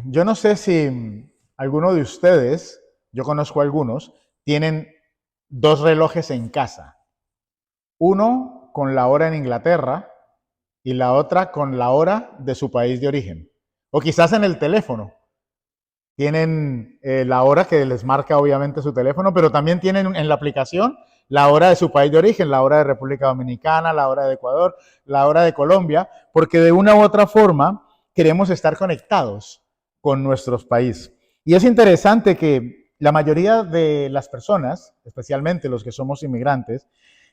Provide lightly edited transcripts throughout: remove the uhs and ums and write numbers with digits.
Yo no sé si alguno de ustedes, yo conozco algunos, tienen dos relojes en casa. Uno con la hora en Inglaterra y la otra con la hora de su país de origen. O quizás en el teléfono. Tienen la hora que les marca obviamente su teléfono, pero también tienen en la aplicación la hora de su país de origen, la hora de República Dominicana, la hora de Ecuador, la hora de Colombia, porque de una u otra forma queremos estar conectados con nuestros países. Y es interesante que la mayoría de las personas, especialmente los que somos inmigrantes,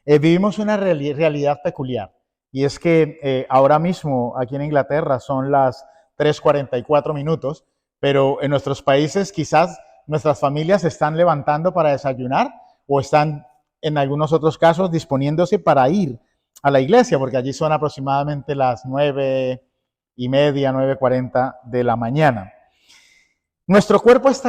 vivimos una realidad peculiar. Y es que ahora mismo aquí en Inglaterra son las 3:44, pero en nuestros países quizás nuestras familias se están levantando para desayunar o están en algunos otros casos disponiéndose para ir a la iglesia, porque allí son aproximadamente las 9:30, 9:40 de la mañana. Nuestro cuerpo está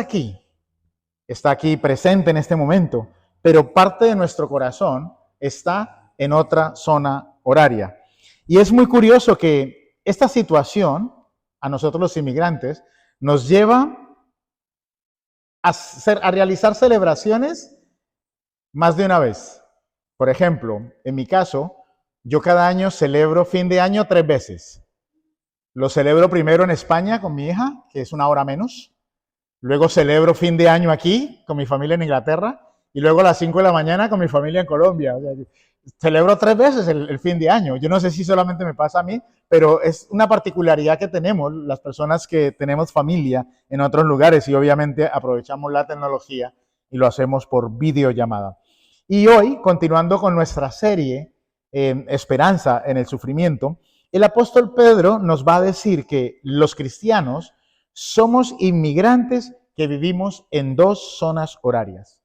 aquí presente en este momento, pero parte de nuestro corazón está en otra zona horaria. Y es muy curioso que esta situación, a nosotros los inmigrantes, nos lleva a realizar celebraciones más de una vez. Por ejemplo, en mi caso, yo cada año celebro fin de año 3 veces. Lo celebro primero en España con mi hija, que es una hora menos. Luego celebro fin de año aquí con mi familia en Inglaterra. Y luego a las 5 de la mañana con mi familia en Colombia. O sea, celebro 3 veces el fin de año. Yo no sé si solamente me pasa a mí, pero es una particularidad que tenemos las personas que tenemos familia en otros lugares y obviamente aprovechamos la tecnología y lo hacemos por videollamada. Y hoy, continuando con nuestra serie Esperanza en el Sufrimiento, el apóstol Pedro nos va a decir que los cristianos somos inmigrantes que vivimos en dos zonas horarias.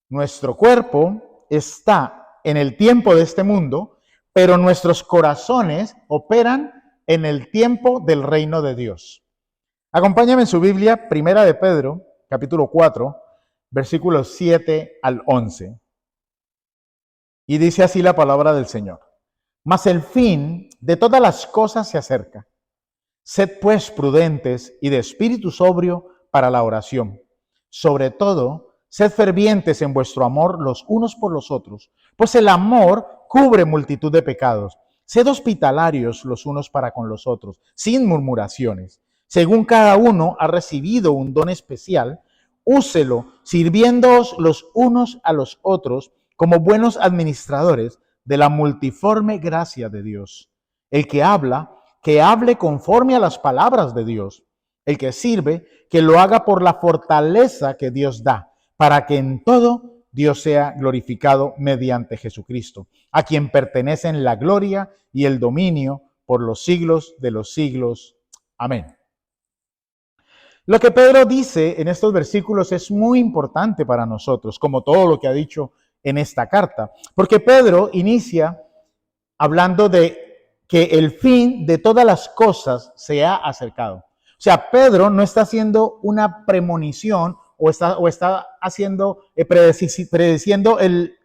Nuestro cuerpo está en el tiempo de este mundo, pero nuestros corazones operan en el tiempo del reino de Dios. Acompáñame en su Biblia, Primera de Pedro, capítulo 4, versículos 7 al 11. Y dice así la palabra del Señor. Mas el fin de todas las cosas se acerca. Sed pues prudentes y de espíritu sobrio para la oración. Sobre todo, sed fervientes en vuestro amor los unos por los otros, pues el amor cubre multitud de pecados. Sed hospitalarios los unos para con los otros, sin murmuraciones. Según cada uno ha recibido un don especial, úselo, sirviéndoos los unos a los otros como buenos administradores de la multiforme gracia de Dios. El que habla, que hable conforme a las palabras de Dios. El que sirve, que lo haga por la fortaleza que Dios da, para que en todo Dios sea glorificado mediante Jesucristo, a quien pertenecen la gloria y el dominio por los siglos de los siglos. Amén. Lo que Pedro dice en estos versículos es muy importante para nosotros, como todo lo que ha dicho en esta carta, porque Pedro inicia hablando de que el fin de todas las cosas se ha acercado. O sea, Pedro no está haciendo una premonición o está haciendo, predeciendo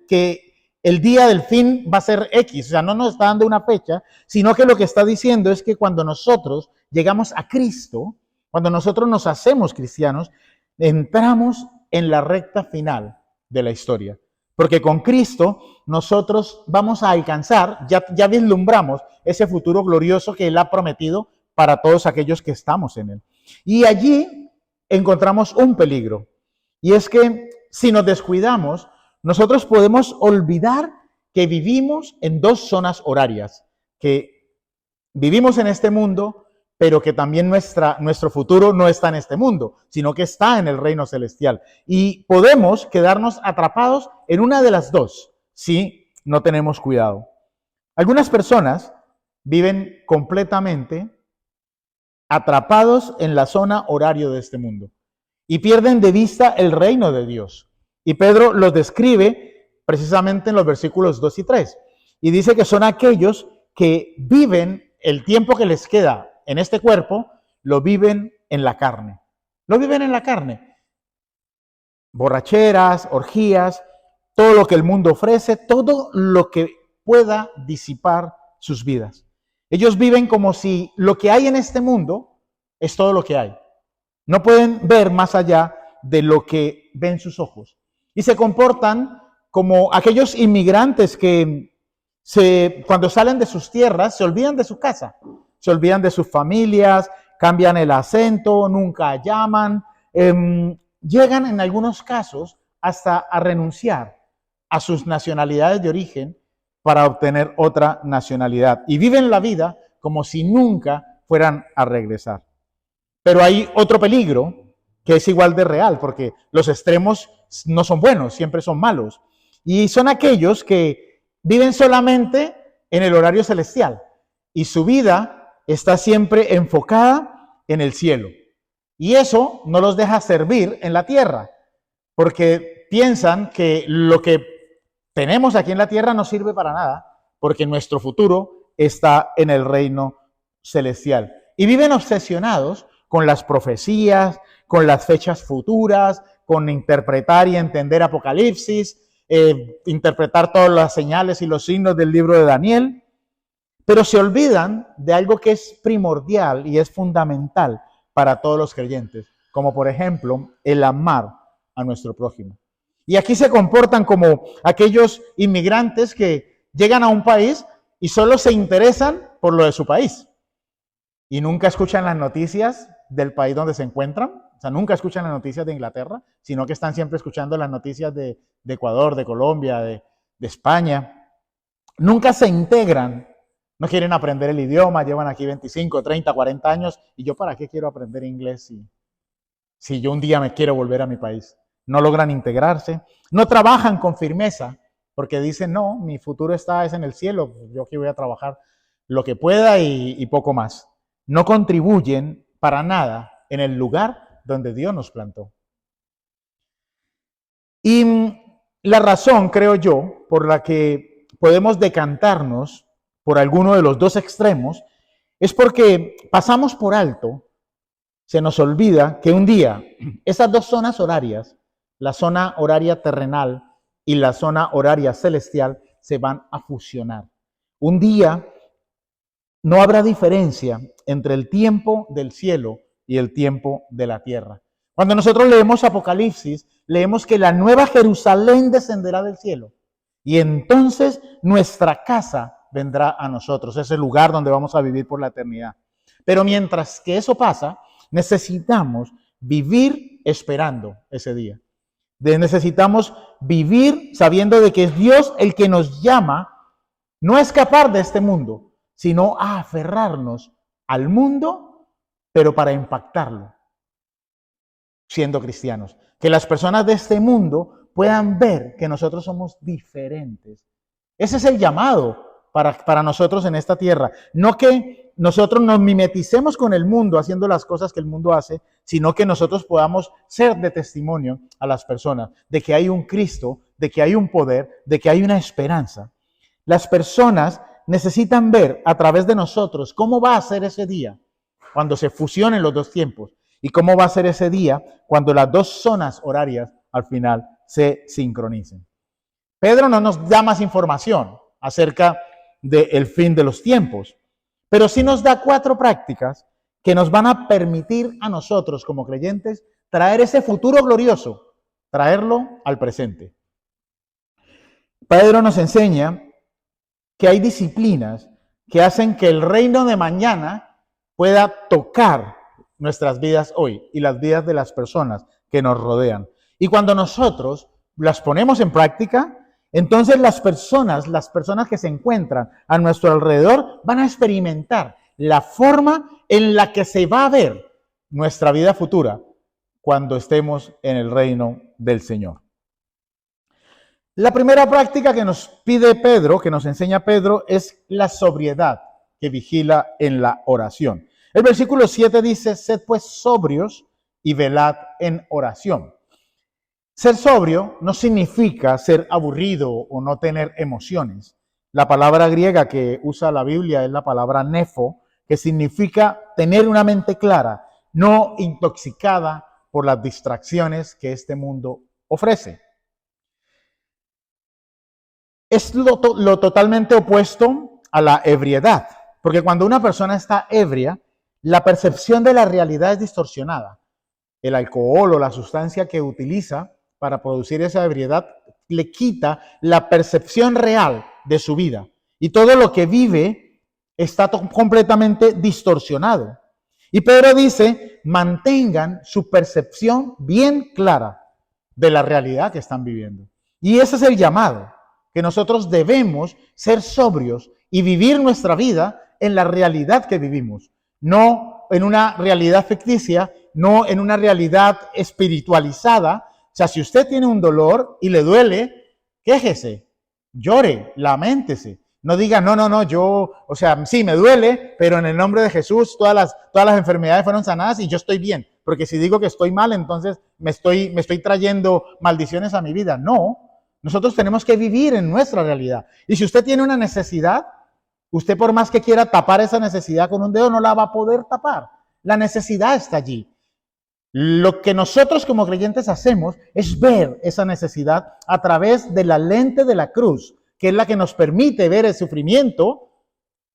que el día del fin va a ser X. O sea, no nos está dando una fecha, sino que lo que está diciendo es que cuando nosotros llegamos a Cristo, cuando nosotros nos hacemos cristianos, entramos en la recta final de la historia. Porque con Cristo nosotros vamos a alcanzar, ya vislumbramos ese futuro glorioso que Él ha prometido para todos aquellos que estamos en Él. Y allí encontramos un peligro. Y es que si nos descuidamos, nosotros podemos olvidar que vivimos en dos zonas horarias, que vivimos en este mundo, pero que también nuestro futuro no está en este mundo, sino que está en el reino celestial. Y podemos quedarnos atrapados en una de las dos si no tenemos cuidado. Algunas personas viven completamente atrapados en la zona horario de este mundo y pierden de vista el reino de Dios. Y Pedro los describe precisamente en los versículos 2 y 3. Y dice que son aquellos que viven el tiempo que les queda en este cuerpo, lo viven en la carne. Lo viven en la carne. Borracheras, orgías, todo lo que el mundo ofrece, todo lo que pueda disipar sus vidas. Ellos viven como si lo que hay en este mundo es todo lo que hay. No pueden ver más allá de lo que ven sus ojos. Y se comportan como aquellos inmigrantes que cuando salen de sus tierras se olvidan de su casa, se olvidan de sus familias, cambian el acento, nunca llaman, llegan en algunos casos hasta a renunciar a sus nacionalidades de origen para obtener otra nacionalidad y viven la vida como si nunca fueran a regresar. Pero hay otro peligro que es igual de real, porque los extremos no son buenos, siempre son malos. Y son aquellos que viven solamente en el horario celestial y su vida está siempre enfocada en el cielo. Y eso no los deja servir en la tierra, porque piensan que lo que tenemos aquí en la tierra no sirve para nada, porque nuestro futuro está en el reino celestial. Y viven obsesionados con las profecías, con las fechas futuras, con interpretar y entender Apocalipsis, interpretar todas las señales y los signos del libro de Daniel, pero se olvidan de algo que es primordial y es fundamental para todos los creyentes, como por ejemplo el amar a nuestro prójimo. Y aquí se comportan como aquellos inmigrantes que llegan a un país y solo se interesan por lo de su país y nunca escuchan las noticias del país donde se encuentran. O sea, nunca escuchan las noticias de Inglaterra, sino que están siempre escuchando las noticias de Ecuador, de Colombia, de España. Nunca se integran, no quieren aprender el idioma, llevan aquí 25, 30, 40 años, y yo ¿para qué quiero aprender inglés si yo un día me quiero volver a mi país? No logran integrarse, no trabajan con firmeza, porque dicen, no, mi futuro es en el cielo, yo aquí voy a trabajar lo que pueda y poco más. No contribuyen para nada en el lugar donde Dios nos plantó. Y la razón, creo yo, por la que podemos decantarnos por alguno de los dos extremos, es porque pasamos por alto, se nos olvida que un día esas dos zonas horarias, la zona horaria terrenal y la zona horaria celestial, se van a fusionar. Un día no habrá diferencia entre el tiempo del cielo y el tiempo de la tierra. Cuando nosotros leemos Apocalipsis, leemos que la nueva Jerusalén descenderá del cielo y entonces nuestra casa vendrá a nosotros, ese lugar donde vamos a vivir por la eternidad. Pero mientras que eso pasa, necesitamos vivir esperando ese día. Necesitamos vivir sabiendo de que es Dios el que nos llama no a escapar de este mundo, sino a aferrarnos al mundo, pero para impactarlo, siendo cristianos. Que las personas de este mundo puedan ver que nosotros somos diferentes. Ese es el llamado para nosotros en esta tierra. No que nosotros nos mimeticemos con el mundo haciendo las cosas que el mundo hace, sino que nosotros podamos ser de testimonio a las personas de que hay un Cristo, de que hay un poder, de que hay una esperanza. Las personas necesitan ver a través de nosotros cómo va a ser ese día cuando se fusionen los dos tiempos y cómo va a ser ese día cuando las dos zonas horarias al final se sincronicen. Pedro no nos da más información acerca del fin de los tiempos, pero sí nos da 4 prácticas que nos van a permitir a nosotros como creyentes traer ese futuro glorioso, traerlo al presente. Pedro nos enseña que hay disciplinas que hacen que el reino de mañana pueda tocar nuestras vidas hoy y las vidas de las personas que nos rodean. Y cuando nosotros las ponemos en práctica, entonces las personas que se encuentran a nuestro alrededor van a experimentar la forma en la que se va a ver nuestra vida futura cuando estemos en el reino del Señor. La primera práctica que nos pide Pedro, que nos enseña Pedro, es la sobriedad que vigila en la oración. El versículo 7 dice, sed pues sobrios y velad en oración. Ser sobrio no significa ser aburrido o no tener emociones. La palabra griega que usa la Biblia es la palabra nefo, que significa tener una mente clara, no intoxicada por las distracciones que este mundo ofrece. Es lo totalmente opuesto a la ebriedad, porque cuando una persona está ebria, la percepción de la realidad es distorsionada. el alcohol o la sustancia que utiliza para producir esa ebriedad le quita la percepción real de su vida. Y todo lo que vive está completamente distorsionado. Y Pedro dice, mantengan su percepción bien clara de la realidad que están viviendo. Y ese es el llamado, que nosotros debemos ser sobrios y vivir nuestra vida en la realidad que vivimos, no en una realidad ficticia, no en una realidad espiritualizada. O sea, si usted tiene un dolor y le duele, quéjese, llore, laméntese. No diga, no, yo, o sea, sí, me duele, pero en el nombre de Jesús todas las enfermedades fueron sanadas y yo estoy bien. Porque si digo que estoy mal, entonces me estoy trayendo maldiciones a mi vida. No, nosotros tenemos que vivir en nuestra realidad. Y si usted tiene una necesidad, usted por más que quiera tapar esa necesidad con un dedo, no la va a poder tapar. La necesidad está allí. Lo que nosotros como creyentes hacemos es ver esa necesidad a través de la lente de la cruz, que es la que nos permite ver el sufrimiento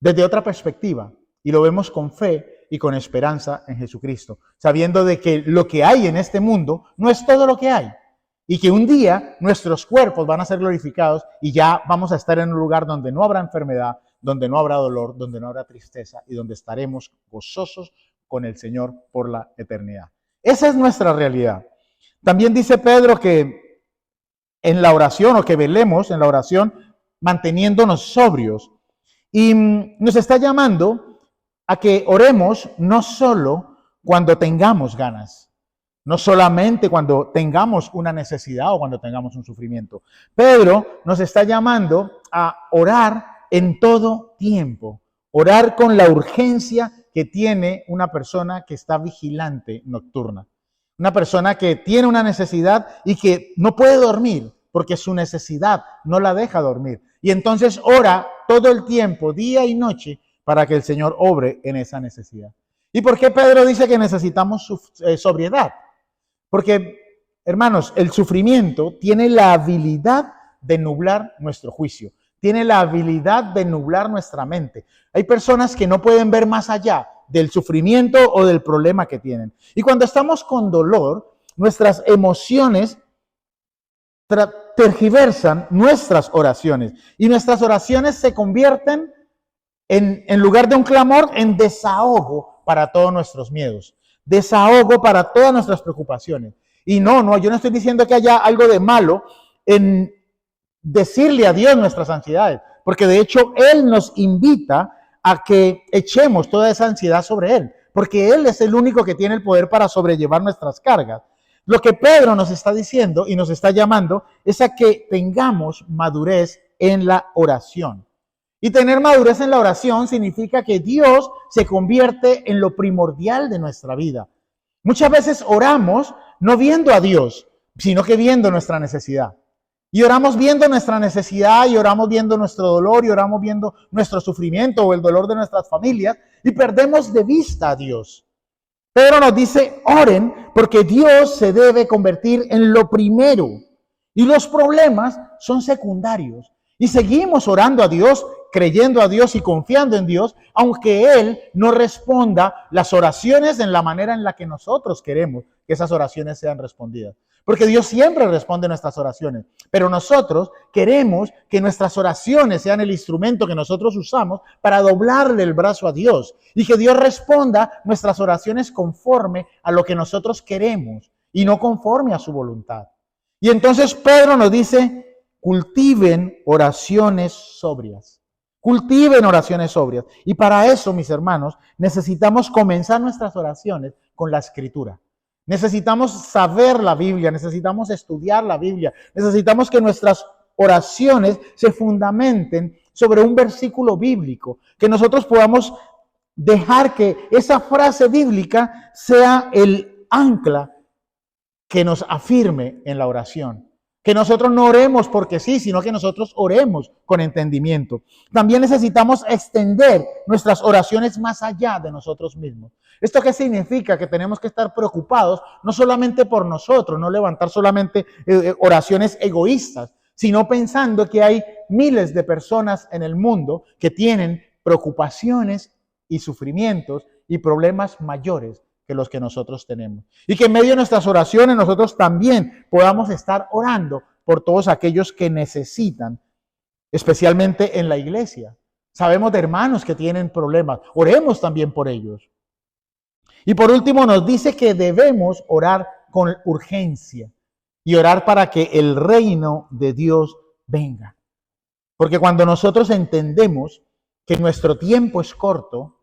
desde otra perspectiva. Y lo vemos con fe y con esperanza en Jesucristo, sabiendo de que lo que hay en este mundo no es todo lo que hay. Y que un día nuestros cuerpos van a ser glorificados y ya vamos a estar en un lugar donde no habrá enfermedad, donde no habrá dolor, donde no habrá tristeza y donde estaremos gozosos con el Señor por la eternidad. Esa es nuestra realidad. También dice Pedro que en la oración, o que velemos en la oración, manteniéndonos sobrios. Y nos está llamando a que oremos no solo cuando tengamos ganas, no solamente cuando tengamos una necesidad o cuando tengamos un sufrimiento. Pedro nos está llamando a orar en todo tiempo, orar con la urgencia que tiene una persona que está vigilante nocturna. Una persona que tiene una necesidad y que no puede dormir porque su necesidad no la deja dormir. Y entonces ora todo el tiempo, día y noche, para que el Señor obre en esa necesidad. ¿Y por qué Pedro dice que necesitamos sobriedad? Porque, hermanos, el sufrimiento tiene la habilidad de nublar nuestro juicio. Tiene la habilidad de nublar nuestra mente. Hay personas que no pueden ver más allá del sufrimiento o del problema que tienen. Y cuando estamos con dolor, nuestras emociones tergiversan nuestras oraciones. Y nuestras oraciones se convierten en lugar de un clamor, en desahogo para todos nuestros miedos. Desahogo para todas nuestras preocupaciones. Y yo no estoy diciendo que haya algo de malo en decirle a Dios nuestras ansiedades, porque de hecho Él nos invita a que echemos toda esa ansiedad sobre Él, porque Él es el único que tiene el poder para sobrellevar nuestras cargas. Lo que Pedro nos está diciendo y nos está llamando es a que tengamos madurez en la oración. Y tener madurez en la oración significa que Dios se convierte en lo primordial de nuestra vida. Muchas veces oramos no viendo a Dios, sino que viendo nuestra necesidad. Y oramos viendo nuestra necesidad, y oramos viendo nuestro dolor, y oramos viendo nuestro sufrimiento o el dolor de nuestras familias, y perdemos de vista a Dios. Pedro nos dice, oren, porque Dios se debe convertir en lo primero. Y los problemas son secundarios. Y seguimos orando a Dios, creyendo a Dios y confiando en Dios, aunque Él no responda las oraciones en la manera en la que nosotros queremos que esas oraciones sean respondidas. Porque Dios siempre responde nuestras oraciones, pero nosotros queremos que nuestras oraciones sean el instrumento que nosotros usamos para doblarle el brazo a Dios y que Dios responda nuestras oraciones conforme a lo que nosotros queremos y no conforme a su voluntad. Y entonces Pedro nos dice, cultiven oraciones sobrias. Cultiven oraciones sobrias. Y para eso, mis hermanos, necesitamos comenzar nuestras oraciones con la Escritura. Necesitamos saber la Biblia, necesitamos estudiar la Biblia, necesitamos que nuestras oraciones se fundamenten sobre un versículo bíblico, que nosotros podamos dejar que esa frase bíblica sea el ancla que nos afirme en la oración. Que nosotros no oremos porque sí, sino que nosotros oremos con entendimiento. También necesitamos extender nuestras oraciones más allá de nosotros mismos. ¿Esto qué significa? Que tenemos que estar preocupados no solamente por nosotros, no levantar solamente oraciones egoístas, sino pensando que hay miles de personas en el mundo que tienen preocupaciones y sufrimientos y problemas mayores que los que nosotros tenemos. Y que en medio de nuestras oraciones nosotros también podamos estar orando por todos aquellos que necesitan, especialmente en la iglesia. Sabemos de hermanos que tienen problemas. Oremos también por ellos. Y por último nos dice que debemos orar con urgencia y orar para que el reino de Dios venga. Porque cuando nosotros entendemos que nuestro tiempo es corto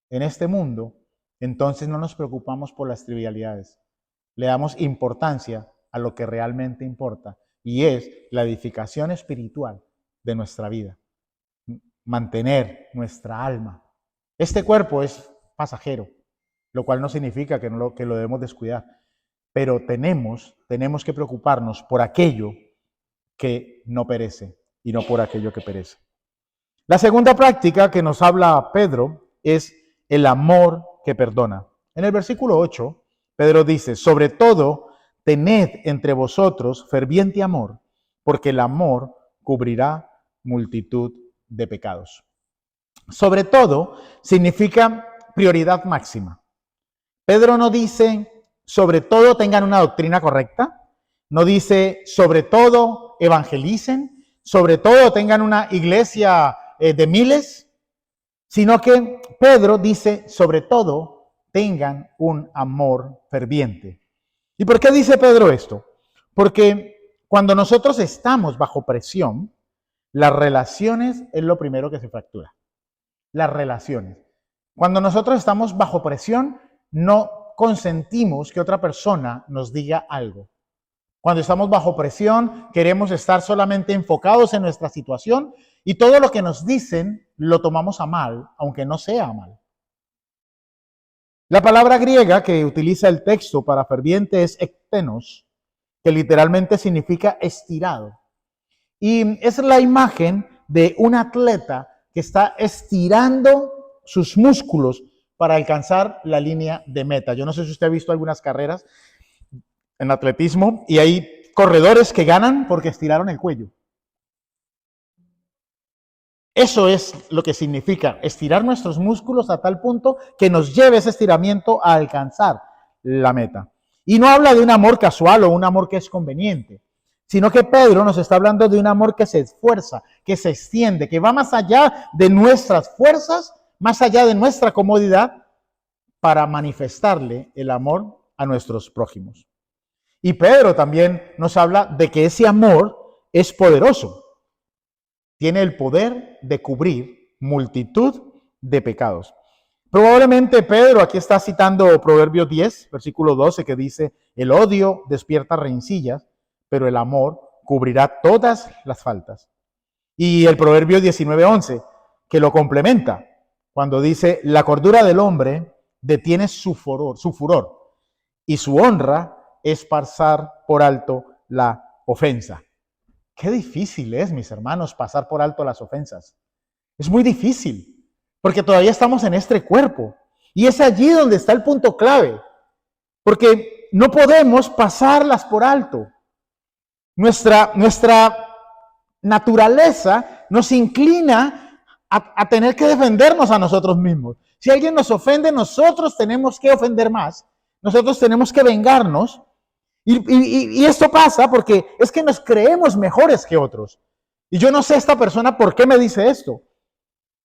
en este mundo, entonces no nos preocupamos por las trivialidades. Le damos importancia a lo que realmente importa, y es la edificación espiritual de nuestra vida. Mantener nuestra alma. Este cuerpo es pasajero, lo cual no significa que lo debemos descuidar, pero tenemos que preocuparnos por aquello que no perece y no por aquello que perece. La segunda práctica que nos habla Pedro es el amor que perdona. En el versículo 8, Pedro dice, sobre todo, tened entre vosotros ferviente amor, porque el amor cubrirá multitud de pecados. Sobre todo significa prioridad máxima. Pedro no dice, sobre todo tengan una doctrina correcta, no dice, sobre todo evangelicen, sobre todo tengan una iglesia de miles, sino que Pedro dice, sobre todo tengan un amor ferviente. ¿Y por qué dice Pedro esto? Porque cuando nosotros estamos bajo presión, las relaciones es lo primero que se fractura. Las relaciones. Cuando nosotros estamos bajo presión, no consentimos que otra persona nos diga algo. Cuando estamos bajo presión, queremos estar solamente enfocados en nuestra situación y todo lo que nos dicen lo tomamos a mal, aunque no sea a mal. La palabra griega que utiliza el texto para ferviente es ektenos, que literalmente significa estirado. Y es la imagen de un atleta que está estirando sus músculos para alcanzar la línea de meta. Yo no sé si usted ha visto algunas carreras en atletismo y hay corredores que ganan porque estiraron el cuello. Eso es lo que significa estirar nuestros músculos a tal punto que nos lleve ese estiramiento a alcanzar la meta. Y no habla de un amor casual o un amor que es conveniente, sino que Pedro nos está hablando de un amor que se esfuerza, que se extiende, que va más allá de nuestras fuerzas, más allá de nuestra comodidad, para manifestarle el amor a nuestros prójimos. Y Pedro también nos habla de que ese amor es poderoso. Tiene el poder de cubrir multitud de pecados. Probablemente Pedro aquí está citando Proverbios 10, versículo 12, que dice, el odio despierta rencillas, pero el amor cubrirá todas las faltas. Y el Proverbio 19:11, que lo complementa, cuando dice, la cordura del hombre detiene su furor, y su honra es pasar por alto la ofensa. Qué difícil es, mis hermanos, pasar por alto las ofensas. Es muy difícil, porque todavía estamos en este cuerpo. Y es allí donde está el punto clave, porque no podemos pasarlas por alto. Nuestra naturaleza nos inclina a tener que defendernos a nosotros mismos. Si alguien nos ofende, nosotros tenemos que ofender más. Nosotros tenemos que vengarnos. Y esto pasa porque es que nos creemos mejores que otros. Y yo no sé esta persona por qué me dice esto.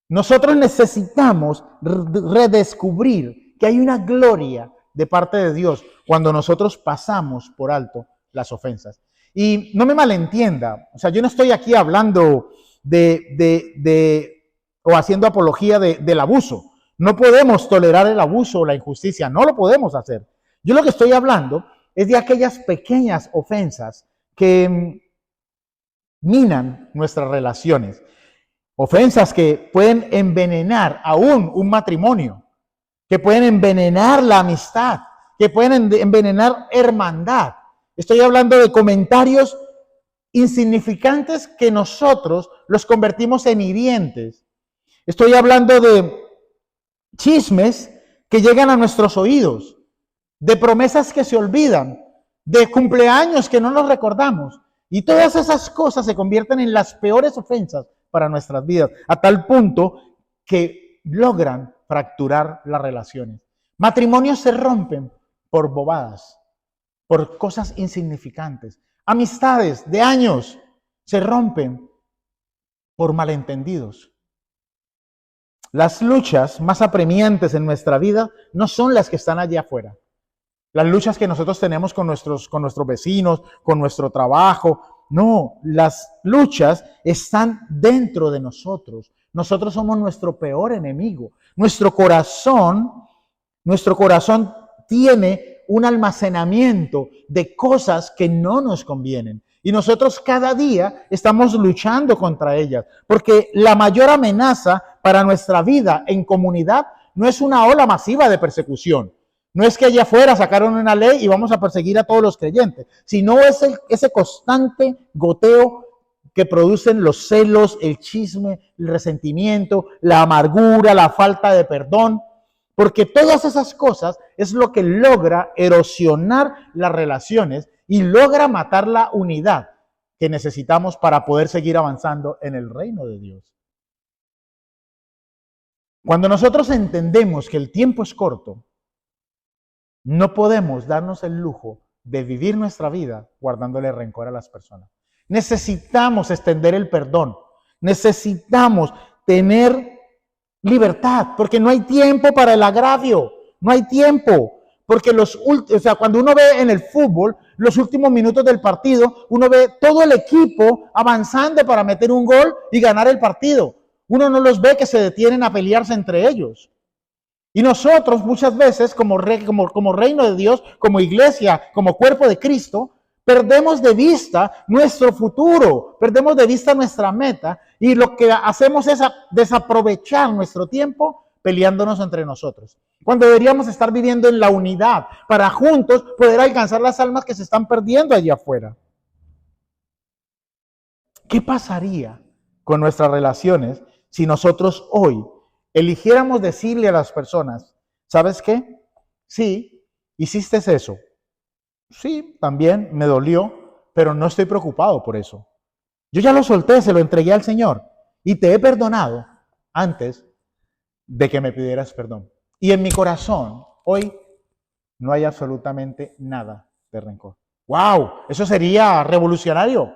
Nosotros necesitamos redescubrir que hay una gloria de parte de Dios cuando nosotros pasamos por alto las ofensas. Y no me malentienda, o sea, yo no estoy aquí hablando o haciendo apología del abuso. No podemos tolerar el abuso o la injusticia, no lo podemos hacer. Yo lo que estoy hablando es de aquellas pequeñas ofensas que minan nuestras relaciones. Ofensas que pueden envenenar aún un matrimonio, que pueden envenenar la amistad, que pueden envenenar hermandad. Estoy hablando de comentarios insignificantes que nosotros los convertimos en hirientes. Estoy hablando de chismes que llegan a nuestros oídos, de promesas que se olvidan, de cumpleaños que no nos recordamos. Y todas esas cosas se convierten en las peores ofensas para nuestras vidas, a tal punto que logran fracturar las relaciones. Matrimonios se rompen por bobadas, por cosas insignificantes. Amistades de años se rompen por malentendidos. Las luchas más apremiantes en nuestra vida no son las que están allá afuera. Las luchas que nosotros tenemos con nuestros vecinos, con nuestro trabajo. No, las luchas están dentro de nosotros. Nosotros somos nuestro peor enemigo. Nuestro corazón tiene un almacenamiento de cosas que no nos convienen. Y nosotros cada día estamos luchando contra ellas, porque la mayor amenaza para nuestra vida en comunidad no es una ola masiva de persecución. No es que allá afuera sacaron una ley y vamos a perseguir a todos los creyentes, sino es ese constante goteo que producen los celos, el chisme, el resentimiento, la amargura, la falta de perdón. Porque todas esas cosas es lo que logra erosionar las relaciones y logra matar la unidad que necesitamos para poder seguir avanzando en el reino de Dios. Cuando nosotros entendemos que el tiempo es corto, no podemos darnos el lujo de vivir nuestra vida guardándole rencor a las personas. Necesitamos extender el perdón. Necesitamos tener libertad, porque no hay tiempo para el agravio. No hay tiempo. Porque cuando uno ve en el fútbol, los últimos minutos del partido, uno ve todo el equipo avanzando para meter un gol y ganar el partido. Uno no los ve que se detienen a pelearse entre ellos. Y nosotros muchas veces, como reino de Dios, como iglesia, como cuerpo de Cristo, perdemos de vista nuestro futuro, perdemos de vista nuestra meta y lo que hacemos es desaprovechar nuestro tiempo peleándonos entre nosotros. Cuando deberíamos estar viviendo en la unidad para juntos poder alcanzar las almas que se están perdiendo allá afuera. ¿Qué pasaría con nuestras relaciones si nosotros hoy eligiéramos decirle a las personas, ¿sabes qué? Sí, hiciste eso. Sí, también me dolió, pero no estoy preocupado por eso. Yo ya lo solté, se lo entregué al Señor y te he perdonado antes de que me pidieras perdón. Y en mi corazón, hoy, no hay absolutamente nada de rencor. ¡Wow! Eso sería revolucionario.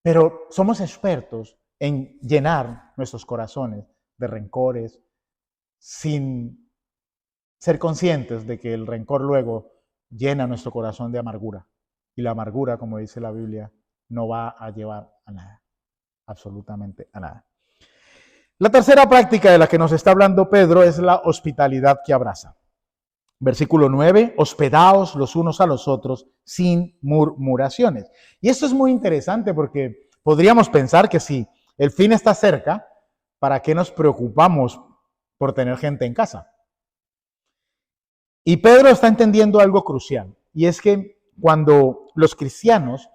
Pero somos expertos en llenar nuestros corazones de rencores sin ser conscientes de que el rencor luego llena nuestro corazón de amargura. Y la amargura, como dice la Biblia, no va a llevar a nada, absolutamente a nada. La tercera práctica de la que nos está hablando Pedro es la hospitalidad que abraza. Versículo 9, hospedaos los unos a los otros sin murmuraciones. Y esto es muy interesante porque podríamos pensar que si el fin está cerca, ¿para qué nos preocupamos por tener gente en casa? Y Pedro está entendiendo algo crucial, y es que cuando los cristianos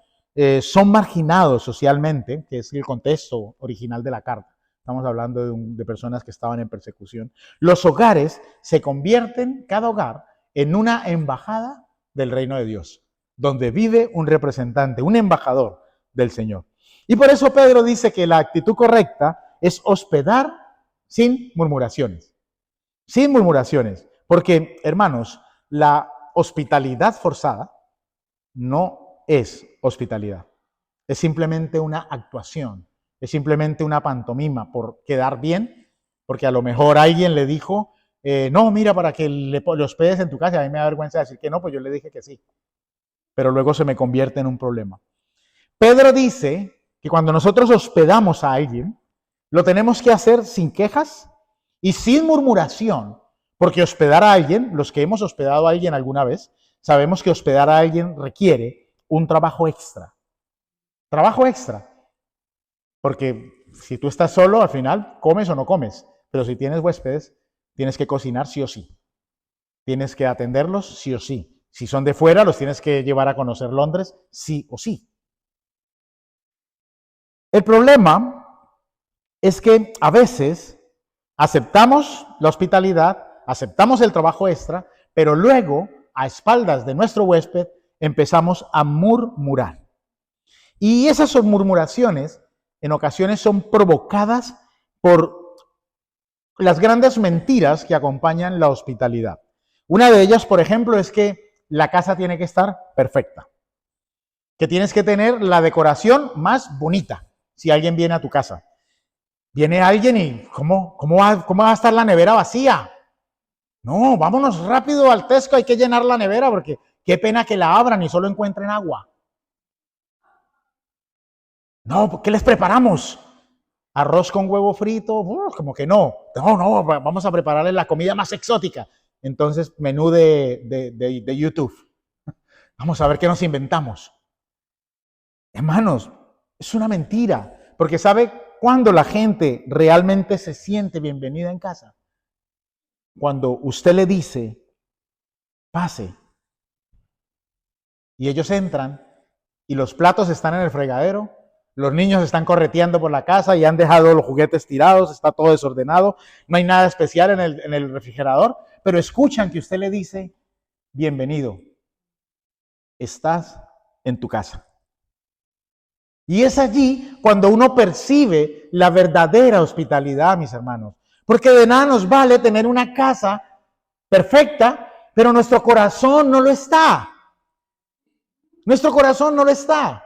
son marginados socialmente, que es el contexto original de la carta, estamos hablando de personas que estaban en persecución, los hogares se convierten, cada hogar, en una embajada del reino de Dios, donde vive un representante, un embajador del Señor. Y por eso Pedro dice que la actitud correcta es hospedar sin murmuraciones. Sin murmuraciones. Porque, hermanos, la hospitalidad forzada no es hospitalidad. Es simplemente una actuación. Es simplemente una pantomima por quedar bien. Porque a lo mejor alguien le dijo, no, mira, para que le hospedes en tu casa. A mí me da vergüenza decir que no, pues yo le dije que sí. Pero luego se me convierte en un problema. Pedro dice que cuando nosotros hospedamos a alguien, lo tenemos que hacer sin quejas y sin murmuración. Porque hospedar a alguien, los que hemos hospedado a alguien alguna vez, sabemos que hospedar a alguien requiere un trabajo extra. Trabajo extra. Porque si tú estás solo, al final comes o no comes. Pero si tienes huéspedes, tienes que cocinar sí o sí. Tienes que atenderlos sí o sí. Si son de fuera, los tienes que llevar a conocer Londres sí o sí. El problema es que a veces aceptamos la hospitalidad, aceptamos el trabajo extra, pero luego, a espaldas de nuestro huésped, empezamos a murmurar. Y esas murmuraciones, en ocasiones, son provocadas por las grandes mentiras que acompañan la hospitalidad. Una de ellas, por ejemplo, es que la casa tiene que estar perfecta, que tienes que tener la decoración más bonita si alguien viene a tu casa. Viene alguien y ¿cómo va a estar la nevera vacía? No, vámonos rápido al Tesco, hay que llenar la nevera porque qué pena que la abran y solo encuentren agua. No, ¿qué les preparamos? Arroz con huevo frito, como que no. No, vamos a prepararles la comida más exótica. Entonces, menú de YouTube. Vamos a ver qué nos inventamos. Hermanos, es una mentira, porque ¿sabe cuándo la gente realmente se siente bienvenida en casa? Cuando usted le dice, pase, y ellos entran y los platos están en el fregadero, los niños están correteando por la casa y han dejado los juguetes tirados, está todo desordenado, no hay nada especial en el refrigerador, pero escuchan que usted le dice, bienvenido, estás en tu casa. Y es allí cuando uno percibe la verdadera hospitalidad, mis hermanos. Porque de nada nos vale tener una casa perfecta, pero nuestro corazón no lo está. Nuestro corazón no lo está.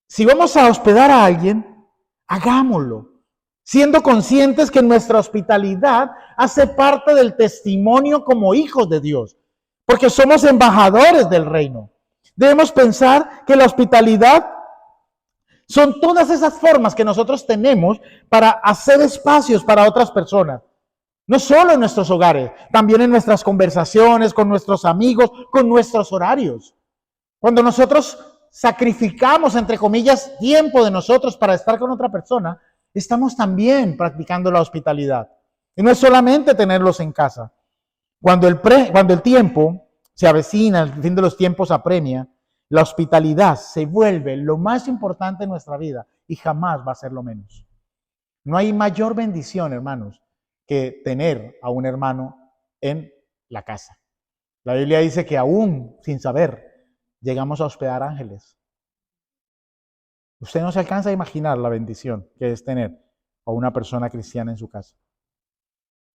Si vamos a hospedar a alguien, hagámoslo, siendo conscientes que nuestra hospitalidad hace parte del testimonio como hijos de Dios, porque somos embajadores del reino. Debemos pensar que la hospitalidad son todas esas formas que nosotros tenemos para hacer espacios para otras personas. No solo en nuestros hogares, también en nuestras conversaciones, con nuestros amigos, con nuestros horarios. Cuando nosotros sacrificamos, entre comillas, tiempo de nosotros para estar con otra persona, estamos también practicando la hospitalidad. Y no es solamente tenerlos en casa. Cuando el tiempo se avecina, el fin de los tiempos apremia, la hospitalidad se vuelve lo más importante en nuestra vida y jamás va a ser lo menos. No hay mayor bendición, hermanos, que tener a un hermano en la casa. La Biblia dice que aún sin saber llegamos a hospedar ángeles. Usted no se alcanza a imaginar la bendición que es tener a una persona cristiana en su casa.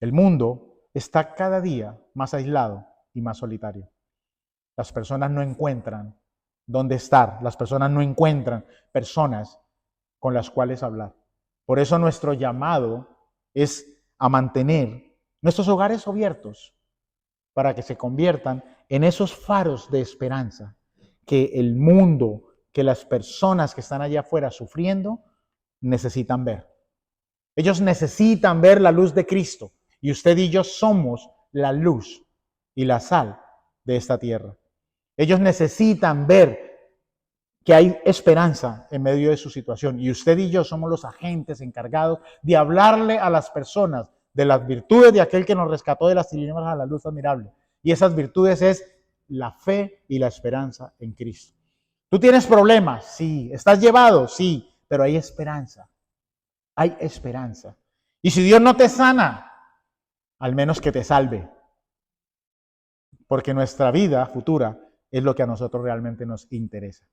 El mundo está cada día más aislado y más solitario. Las personas no encuentran dónde estar. Las personas no encuentran personas con las cuales hablar. Por eso nuestro llamado es a mantener nuestros hogares abiertos para que se conviertan en esos faros de esperanza que el mundo, que las personas que están allá afuera sufriendo necesitan ver. Ellos necesitan ver la luz de Cristo y usted y yo somos la luz y la sal de esta tierra. Ellos necesitan ver que hay esperanza en medio de su situación y usted y yo somos los agentes encargados de hablarle a las personas de las virtudes de aquel que nos rescató de las tinieblas a la luz admirable. Y esas virtudes es la fe y la esperanza en Cristo. ¿Tú tienes problemas? Sí. ¿Estás llevado? Sí. Pero hay esperanza. Hay esperanza. Y si Dios no te sana, al menos que te salve. Porque nuestra vida futura es lo que a nosotros realmente nos interesa.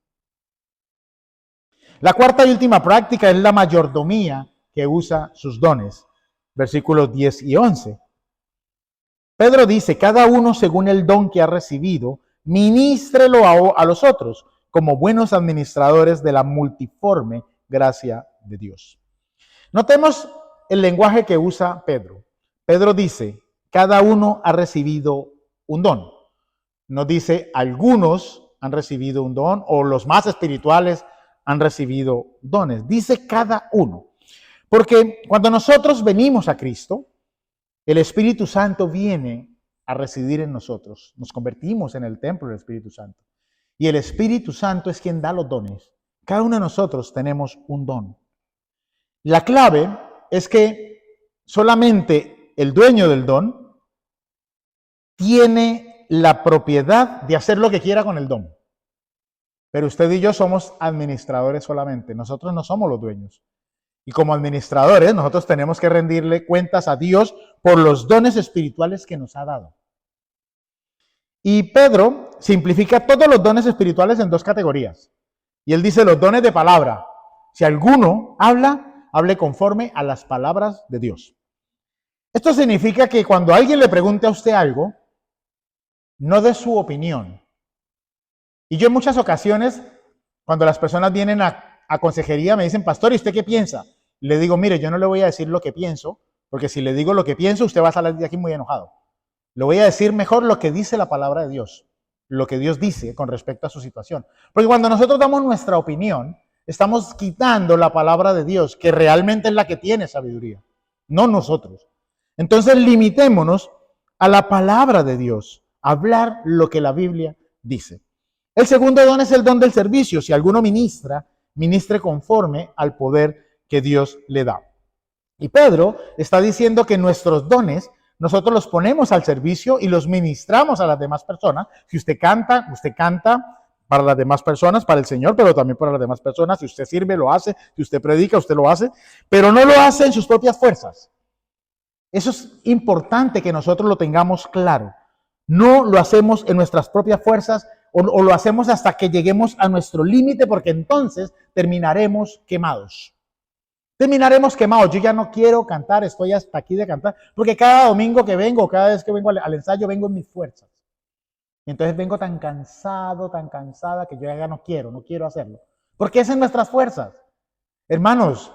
La cuarta y última práctica es la mayordomía que usa sus dones. Versículos 10 y 11. Pedro dice, cada uno según el don que ha recibido, ministrelo a los otros como buenos administradores de la multiforme gracia de Dios. Notemos el lenguaje que usa Pedro. Pedro dice, cada uno ha recibido un don. No dice, algunos han recibido un don o los más espirituales han recibido dones. Dice cada uno. Porque cuando nosotros venimos a Cristo, el Espíritu Santo viene a residir en nosotros. Nos convertimos en el templo del Espíritu Santo. Y el Espíritu Santo es quien da los dones. Cada uno de nosotros tenemos un don. La clave es que solamente el dueño del don tiene la propiedad de hacer lo que quiera con el don. Pero usted y yo somos administradores solamente. Nosotros no somos los dueños. Y como administradores, nosotros tenemos que rendirle cuentas a Dios por los dones espirituales que nos ha dado. Y Pedro simplifica todos los dones espirituales en dos categorías. Y él dice los dones de palabra. Si alguno habla, hable conforme a las palabras de Dios. Esto significa que cuando alguien le pregunte a usted algo, no de su opinión. Y yo en muchas ocasiones, cuando las personas vienen a consejería, me dicen, pastor, ¿y usted qué piensa? Le digo, mire, yo no le voy a decir lo que pienso, porque si le digo lo que pienso, usted va a salir de aquí muy enojado. Le voy a decir mejor lo que dice la palabra de Dios, lo que Dios dice con respecto a su situación. Porque cuando nosotros damos nuestra opinión, estamos quitando la palabra de Dios, que realmente es la que tiene sabiduría, no nosotros. Entonces limitémonos a la palabra de Dios, a hablar lo que la Biblia dice. El segundo don es el don del servicio. Si alguno ministra, ministre conforme al poder que Dios le da. Y Pedro está diciendo que nuestros dones nosotros los ponemos al servicio y los ministramos a las demás personas. Si usted canta para las demás personas, para el Señor, pero también para las demás personas. Si usted sirve, lo hace. Si usted predica, usted lo hace. Pero no lo hace en sus propias fuerzas. Eso es importante que nosotros lo tengamos claro. No lo hacemos en nuestras propias fuerzas o lo hacemos hasta que lleguemos a nuestro límite, porque entonces terminaremos quemados. Terminaremos quemados. Yo ya no quiero cantar, estoy hasta aquí de cantar, porque cada domingo que vengo, cada vez que vengo al ensayo, vengo en mis fuerzas. Y entonces vengo tan cansado, tan cansada, que yo ya no quiero hacerlo. Porque es en nuestras fuerzas. Hermanos,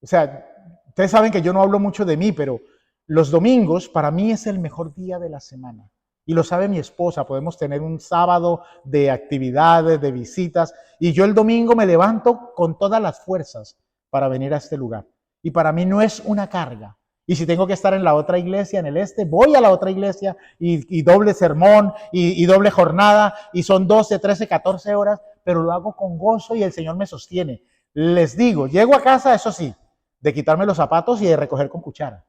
o sea, ustedes saben que yo no hablo mucho de mí, pero los domingos para mí es el mejor día de la semana. Y lo sabe mi esposa, podemos tener un sábado de actividades, de visitas, y yo el domingo me levanto con todas las fuerzas para venir a este lugar. Y para mí no es una carga. Y si tengo que estar en la otra iglesia, en el este, voy a la otra iglesia y doble sermón y doble jornada, y son 12, 13, 14 horas, pero lo hago con gozo y el Señor me sostiene. Les digo, llego a casa, eso sí, de quitarme los zapatos y de recoger con cuchara.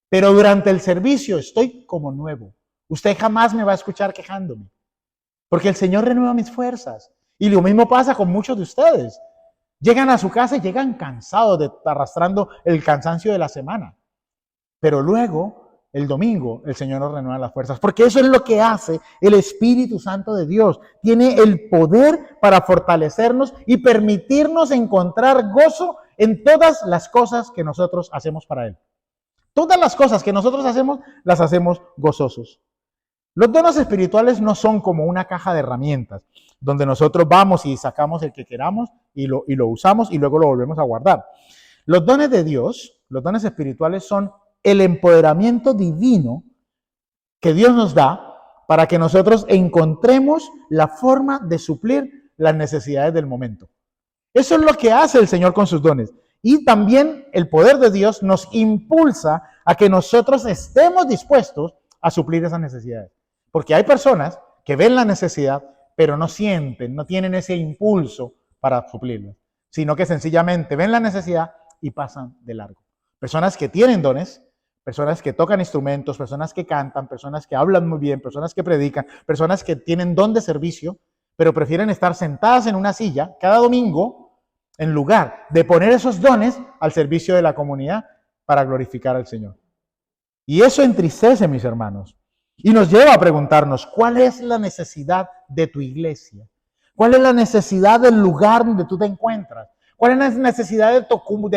Pero durante el servicio estoy como nuevo. Usted jamás me va a escuchar quejándome, porque el Señor renueva mis fuerzas. Y lo mismo pasa con muchos de ustedes. Llegan a su casa y llegan cansados, arrastrando el cansancio de la semana. Pero luego, el domingo, el Señor nos renueva las fuerzas, porque eso es lo que hace el Espíritu Santo de Dios. Tiene el poder para fortalecernos y permitirnos encontrar gozo en todas las cosas que nosotros hacemos para Él. Todas las cosas que nosotros hacemos, las hacemos gozosos. Los dones espirituales no son como una caja de herramientas, donde nosotros vamos y sacamos el que queramos y lo usamos y luego lo volvemos a guardar. Los dones de Dios, los dones espirituales, son el empoderamiento divino que Dios nos da para que nosotros encontremos la forma de suplir las necesidades del momento. Eso es lo que hace el Señor con sus dones. Y también el poder de Dios nos impulsa a que nosotros estemos dispuestos a suplir esas necesidades. Porque hay personas que ven la necesidad, pero no sienten, no tienen ese impulso para suplirla, sino que sencillamente ven la necesidad y pasan de largo. Personas que tienen dones, personas que tocan instrumentos, personas que cantan, personas que hablan muy bien, personas que predican, personas que tienen don de servicio, pero prefieren estar sentadas en una silla cada domingo en lugar de poner esos dones al servicio de la comunidad para glorificar al Señor. Y eso entristece, mis hermanos, y nos lleva a preguntarnos, ¿cuál es la necesidad de tu iglesia? ¿Cuál es la necesidad del lugar donde tú te encuentras? ¿Cuál es la necesidad de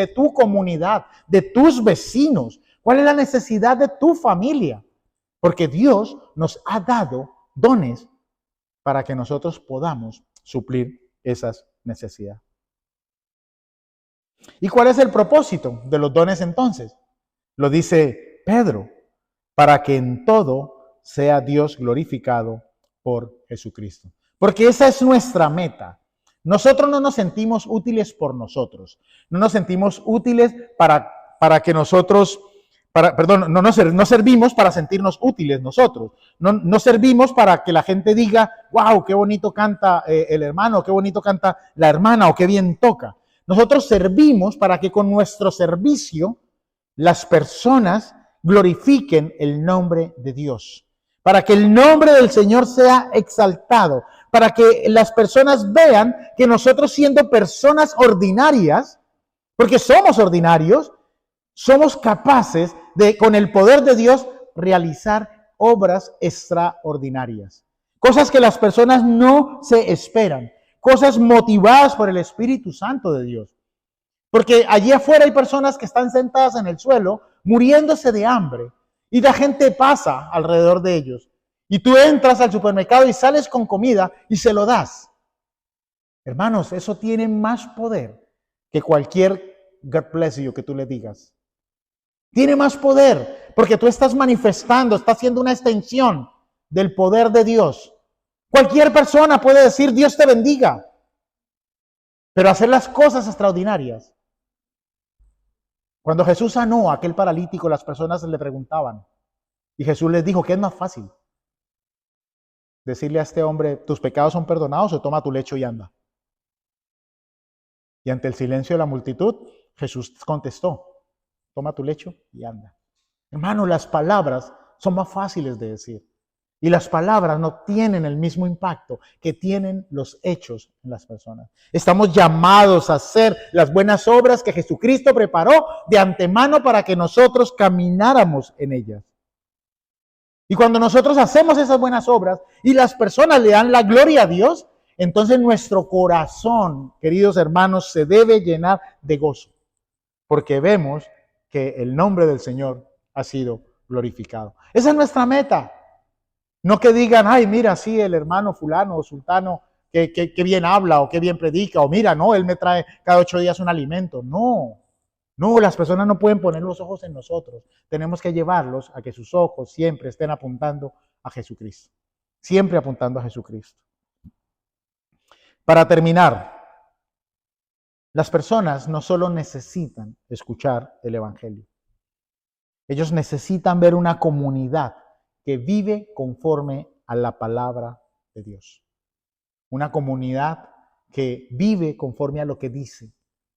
tu comunidad, de tus vecinos? ¿Cuál es la necesidad de tu familia? Porque Dios nos ha dado dones para que nosotros podamos suplir esas necesidades. ¿Y cuál es el propósito de los dones entonces? Lo dice Pedro, para que en todo sea Dios glorificado por Jesucristo. Porque esa es nuestra meta. Nosotros no nos sentimos útiles por nosotros. No nos sentimos útiles para que nosotros, no servimos para sentirnos útiles nosotros. No servimos para que la gente diga, wow, qué bonito canta el hermano, qué bonito canta la hermana o qué bien toca. Nosotros servimos para que con nuestro servicio las personas glorifiquen el nombre de Dios, para que el nombre del Señor sea exaltado, para que las personas vean que nosotros, siendo personas ordinarias, porque somos ordinarios, somos capaces de, con el poder de Dios, realizar obras extraordinarias, cosas que las personas no se esperan, cosas motivadas por el Espíritu Santo de Dios. Porque allí afuera hay personas que están sentadas en el suelo, muriéndose de hambre, y la gente pasa alrededor de ellos. Y tú entras al supermercado y sales con comida y se lo das. Hermanos, eso tiene más poder que cualquier God bless you que tú le digas. Tiene más poder porque tú estás manifestando, estás haciendo una extensión del poder de Dios. Cualquier persona puede decir Dios te bendiga, pero hacer las cosas extraordinarias. Cuando Jesús sanó a aquel paralítico, las personas le preguntaban y Jesús les dijo, ¿qué es más fácil? Decirle a este hombre, tus pecados son perdonados o toma tu lecho y anda. Y ante el silencio de la multitud, Jesús contestó, toma tu lecho y anda. Hermano, las palabras son más fáciles de decir. Y las palabras no tienen el mismo impacto que tienen los hechos en las personas. Estamos llamados a hacer las buenas obras que Jesucristo preparó de antemano para que nosotros camináramos en ellas. Y cuando nosotros hacemos esas buenas obras y las personas le dan la gloria a Dios, entonces nuestro corazón, queridos hermanos, se debe llenar de gozo. Porque vemos que el nombre del Señor ha sido glorificado. Esa es nuestra meta. No que digan, ay, mira, sí, el hermano fulano o sultano, que bien habla o que bien predica, o mira, no, él me trae cada 8 días un alimento. No, las personas no pueden poner los ojos en nosotros. Tenemos que llevarlos a que sus ojos siempre estén apuntando a Jesucristo. Siempre apuntando a Jesucristo. Para terminar, las personas no solo necesitan escuchar el Evangelio. Ellos necesitan ver una comunidad que vive conforme a la palabra de Dios. Una comunidad que vive conforme a lo que dice.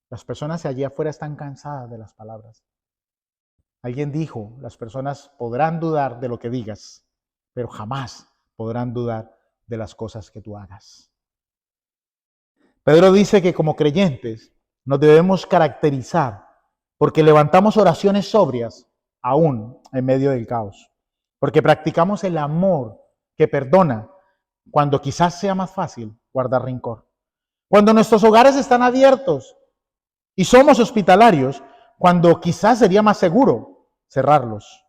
Las personas allí afuera están cansadas de las palabras. Alguien dijo, las personas podrán dudar de lo que digas, pero jamás podrán dudar de las cosas que tú hagas. Pedro dice que como creyentes nos debemos caracterizar porque levantamos oraciones sobrias aún en medio del caos. Porque practicamos el amor que perdona cuando quizás sea más fácil guardar rencor. Cuando nuestros hogares están abiertos y somos hospitalarios, cuando quizás sería más seguro cerrarlos.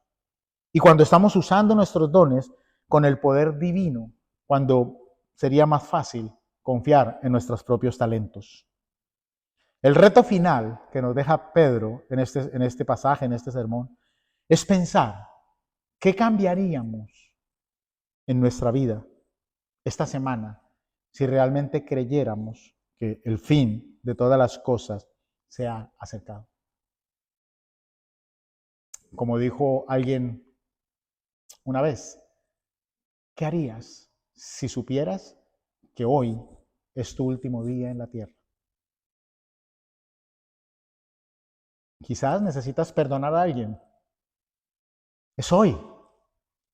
Y cuando estamos usando nuestros dones con el poder divino, cuando sería más fácil confiar en nuestros propios talentos. El reto final que nos deja Pedro en este pasaje, en este sermón, es pensar qué cambiaríamos en nuestra vida esta semana si realmente creyéramos que el fin de todas las cosas se ha acercado. Como dijo alguien una vez, ¿qué harías si supieras que hoy es tu último día en la tierra? Quizás necesitas perdonar a alguien. Es hoy.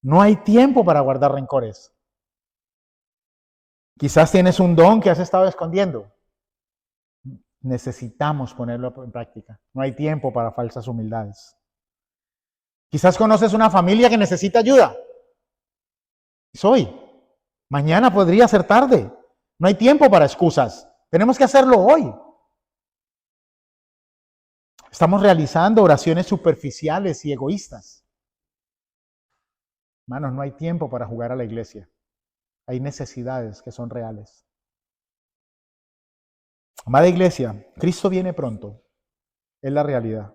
No hay tiempo para guardar rencores. Quizás tienes un don que has estado escondiendo. Necesitamos ponerlo en práctica. No hay tiempo para falsas humildades. Quizás conoces una familia que necesita ayuda. Es hoy. Mañana podría ser tarde. No hay tiempo para excusas. Tenemos que hacerlo hoy. Estamos realizando oraciones superficiales y egoístas. Hermanos, no hay tiempo para jugar a la iglesia. Hay necesidades que son reales. Amada iglesia, Cristo viene pronto. Es la realidad.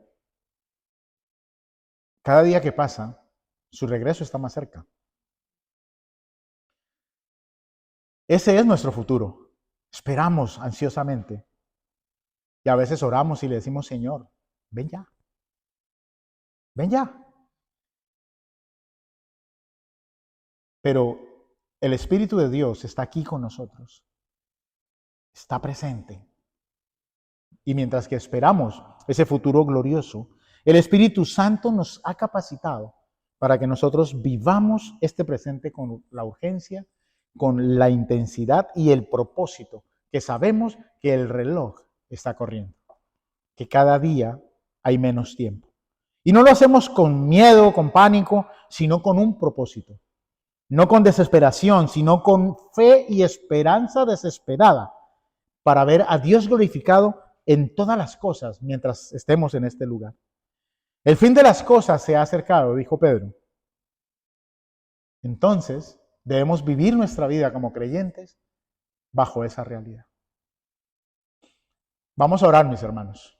Cada día que pasa, su regreso está más cerca. Ese es nuestro futuro. Esperamos ansiosamente. Y a veces oramos y le decimos, Señor, ven ya. Ven ya. Pero el Espíritu de Dios está aquí con nosotros. Está presente. Y mientras que esperamos ese futuro glorioso, el Espíritu Santo nos ha capacitado para que nosotros vivamos este presente con la urgencia, con la intensidad y el propósito, que sabemos que el reloj está corriendo, que cada día hay menos tiempo. Y no lo hacemos con miedo, con pánico, sino con un propósito. No con desesperación, sino con fe y esperanza desesperada para ver a Dios glorificado en todas las cosas mientras estemos en este lugar. El fin de las cosas se ha acercado, dijo Pedro. Entonces, Debemos vivir nuestra vida como creyentes bajo esa realidad. Vamos a orar, mis hermanos.